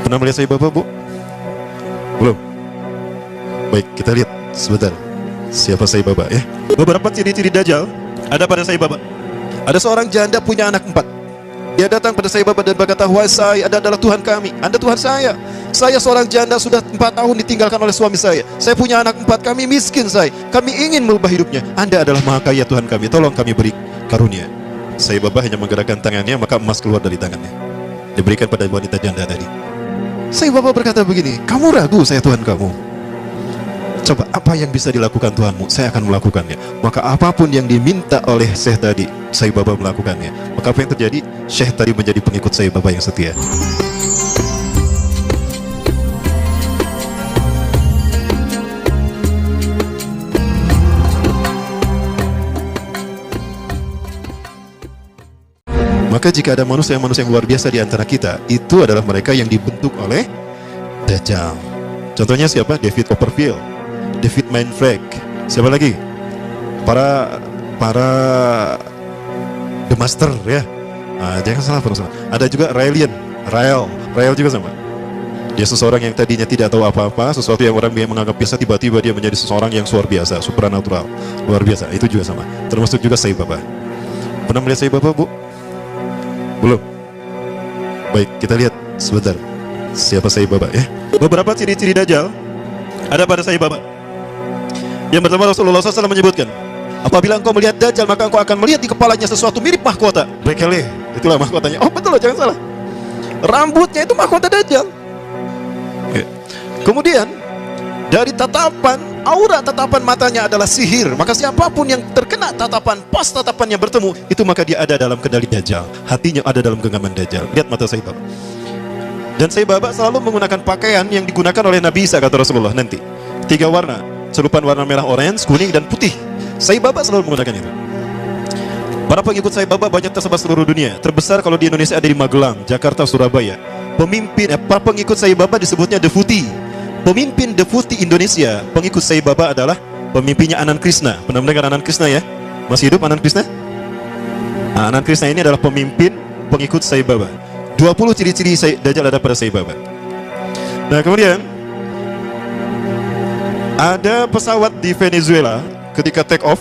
Pernah melihat Sai Baba, Bu? Belum? Baik, kita lihat sebentar siapa Sai Baba ya. Beberapa ciri-ciri Dajjal ada pada Sai Baba. Ada seorang janda punya anak 4. Dia datang pada Sai Baba dan berkata, "Wahai Sai, Anda adalah Tuhan kami, Anda Tuhan saya. Saya seorang janda sudah 4 tahun ditinggalkan oleh suami saya. Saya punya anak 4, kami miskin Sai. Kami ingin merubah hidupnya. Anda adalah Maha Kaya Tuhan kami, tolong kami beri karunia." Sai Baba hanya menggerakkan tangannya, maka emas keluar dari tangannya, diberikan pada wanita janda tadi. Sai Baba berkata begini, "Kamu ragu saya Tuhan kamu? Coba apa yang bisa dilakukan Tuhanmu, saya akan melakukannya." Maka apapun yang diminta oleh Syekh tadi, Sai Baba melakukannya. Maka apa yang terjadi? Syekh tadi menjadi pengikut Sai Baba yang setia. Maka jika ada manusia-manusia yang luar biasa di antara kita, itu adalah mereka yang dibentuk oleh Dajjal. Contohnya siapa? David Copperfield, David Mindfreak, siapa lagi? Para The Master ya. Jangan salah perusahaan. Ada juga Rael juga sama. Dia seseorang yang tadinya tidak tahu apa-apa, sesuatu yang orang menganggap biasa, tiba-tiba dia menjadi seseorang yang luar biasa, supernatural, luar biasa. Itu juga sama. Termasuk juga Sai Baba. Pernah melihat Sai Baba, Bu? Belum? Baik, kita lihat sebentar siapa Sai Baba ya. Beberapa ciri-ciri Dajjal ada pada Sai Baba. Yang pertama, Rasulullah SAW menyebutkan, apabila engkau melihat Dajjal, maka engkau akan melihat di kepalanya sesuatu mirip mahkota. Bekele, itulah mahkotanya. Oh betul loh, jangan salah. Rambutnya itu mahkota Dajjal. Kemudian dari tatapan, aura tatapan matanya adalah sihir. Maka siapapun yang terkena tatapan, pas tatapannya bertemu, itu maka dia ada dalam kendali Dajjal. Hatinya ada dalam genggaman Dajjal. Lihat mata Sai Baba. Dan Sai Baba selalu menggunakan pakaian yang digunakan oleh Nabi Isa, kata Rasulullah nanti. 3 warna, serupan warna merah, orange, kuning, dan putih. Sai Baba selalu menggunakan itu. Para pengikut Sai Baba banyak tersebar seluruh dunia. Terbesar kalau di Indonesia ada di Magelang, Jakarta, Surabaya. Para pengikut Sai Baba disebutnya Defuti. Pemimpin Defuti Indonesia, pengikut Sai Baba adalah pemimpinnya Anand Krishna. Pernah mendengar Anand Krishna ya? Masih hidup Anand Krishna? Anand Krishna ini adalah pemimpin pengikut Sai Baba. 20 ciri-ciri Dajjal ada pada Sai Baba. Nah kemudian ada pesawat di Venezuela ketika take off,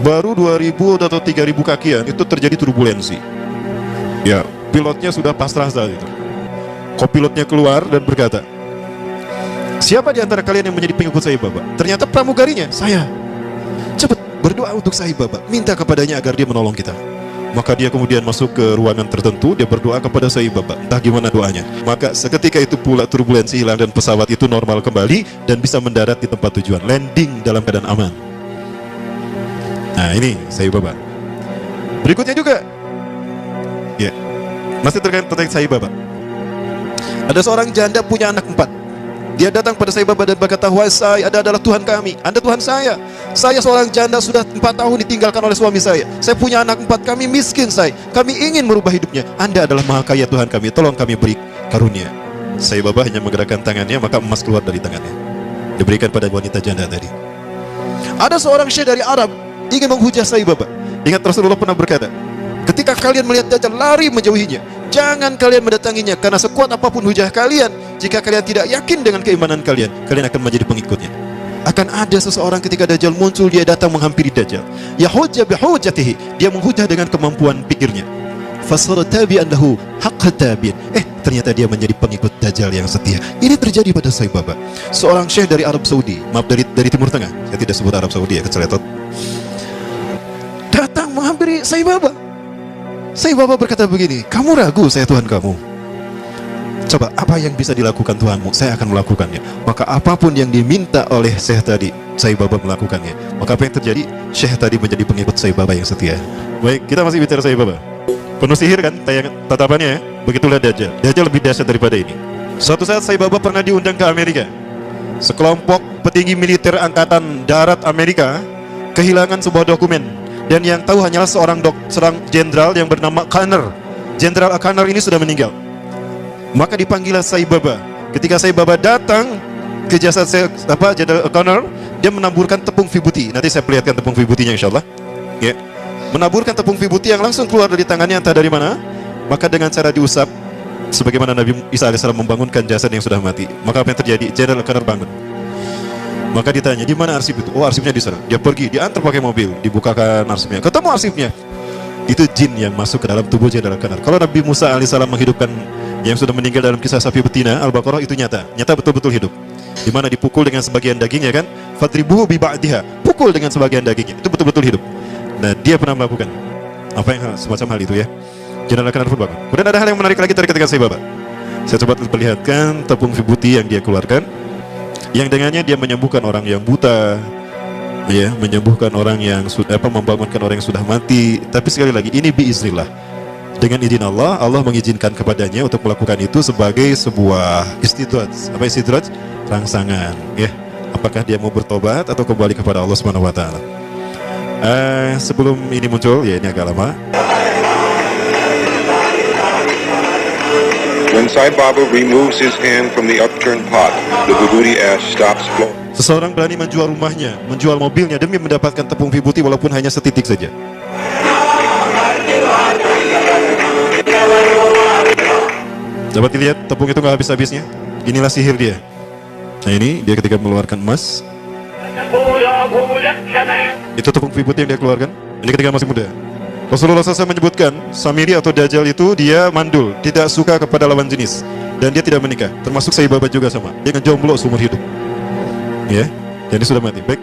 baru 2000 atau 3000 kakian, itu terjadi turbulensi. Ya, pilotnya sudah pasrah saat itu. Kopilotnya keluar dan berkata, "Siapa di antara kalian yang menjadi pengikut Sai Baba?" Ternyata pramugarinya, "Saya." "Cepat berdoa untuk Sai Baba, minta kepadanya agar dia menolong kita." Maka dia kemudian masuk ke ruangan tertentu, dia berdoa kepada Sai Baba. Entah gimana doanya. Maka seketika itu pula turbulensi hilang dan pesawat itu normal kembali dan bisa mendarat di tempat tujuan, landing dalam keadaan aman. Nah ini Sai Baba. Berikutnya juga, ya, masih terkait Sai Baba. Ada seorang janda punya anak 4. Dia datang pada Sai Baba dan berkata, "Wahai Sai, Anda adalah Tuhan kami, Anda Tuhan saya. Saya seorang janda sudah 4 tahun ditinggalkan oleh suami saya. Saya punya anak 4, kami miskin Sai. Kami ingin merubah hidupnya. Anda adalah Maha Kaya Tuhan kami, tolong kami beri karunia." Sai Baba hanya menggerakkan tangannya, maka emas keluar dari tangannya, diberikan pada wanita janda tadi. Ada seorang syekh dari Arab ingin menghujah Sai Baba. Ingat Rasulullah pernah berkata, ketika kalian melihat Dajjal, lari menjauhinya. Jangan kalian mendatanginya, karena sekuat apapun hujah kalian, jika kalian tidak yakin dengan keimanan kalian, kalian akan menjadi pengikutnya. Akan ada seseorang ketika Dajjal muncul, dia datang menghampiri Dajjal. Yahujja bihujjatihi, dia menghujah dengan kemampuan pikirnya. Fasara tabi'an lahu haqqa tabi'in. Ternyata dia menjadi pengikut Dajjal yang setia. Ini terjadi pada Sai Baba. Seorang syekh dari Arab Saudi, maaf dari Timur Tengah. Saya tidak sebut Arab Saudi ya, keceletot. Datang menghampiri Sai Baba. Sai Baba berkata begini, "Kamu ragu saya Tuhan kamu? Coba apa yang bisa dilakukan Tuhanmu, saya akan melakukannya." Maka apapun yang diminta oleh Syekh tadi, Sai Baba melakukannya. Maka apa yang terjadi? Syekh tadi menjadi pengikut Sai Baba yang setia. Baik, kita masih bicara Sai Baba. Penuh sihir kan tatapannya ya? Begitulah Dajjal. Dajjal lebih dahsyat daripada ini. Suatu saat Sai Baba pernah diundang ke Amerika. Sekelompok petinggi militer angkatan darat Amerika kehilangan sebuah dokumen. Dan yang tahu hanyalah seorang jenderal yang bernama Conner. Jenderal Conner ini sudah meninggal. Maka dipanggillah Sai Baba. Ketika Sai Baba datang ke jasad Jenderal Conner, dia menaburkan tepung vibuti. Nanti saya perlihatkan tepung vibutinya insyaallah. Ya. Menaburkan tepung vibuti yang langsung keluar dari tangannya, entah dari mana. Maka dengan cara diusap, sebagaimana Nabi Isa AS membangunkan jasad yang sudah mati. Maka apa yang terjadi? Jenderal Al-Qadar bangun. Maka ditanya, di mana arsip itu? Oh, arsipnya di sana. Dia pergi, diantar pakai mobil, dibukakan arsipnya. Ketemu arsipnya. Itu jin yang masuk ke dalam tubuh Jenderal Al-Qadar. Kalau Nabi Musa AS menghidupkan yang sudah meninggal dalam kisah sapi betina Al-Baqarah, itu nyata betul-betul hidup. Di mana dipukul dengan sebagian dagingnya kan? Fadribuhu bi ba'diha. Pukul dengan sebagian dagingnya. Itu betul-betul hidup. Nah, dia pernah melakukan apa yang semacam hal itu ya. Jenderal Al-Qadar pun bangun. Kemudian ada hal yang menarik lagi terkait dengan Sai Baba. Saya coba perlihatkan tepung vibuti yang dia keluarkan, yang dengannya dia menyembuhkan orang yang buta, ya, menyembuhkan orang yang sudah membangunkan orang yang sudah mati. Tapi sekali lagi ini biiznillah. Dengan izin Allah, Allah mengizinkan kepadanya untuk melakukan itu sebagai sebuah istidraj. Apa istidraj? Rangsangan, ya. Apakah dia mau bertobat atau kembali kepada Allah Subhanahu wa taala? Sebelum ini muncul, ya ini agak lama. When Sai Baba removes his hand from the upturned pot, the vibhuti ash stops flowing. Seseorang berani menjual rumahnya, menjual mobilnya demi mendapatkan tepung vibuti walaupun hanya setitik saja. Dapat dilihat tepung itu nggak habis-habisnya. Inilah sihir dia. Nah ini dia ketika mengeluarkan emas. Itu tepung vibuti yang dia keluarkan. Ini ketika masih muda. Rasulullah SAW menyebutkan Samiri atau Dajjal itu dia mandul, tidak suka kepada lawan jenis, dan dia tidak menikah. Termasuk Sai Baba juga sama. Dia ngejomblo seumur hidup. Ya, jadi sudah mati. Baik.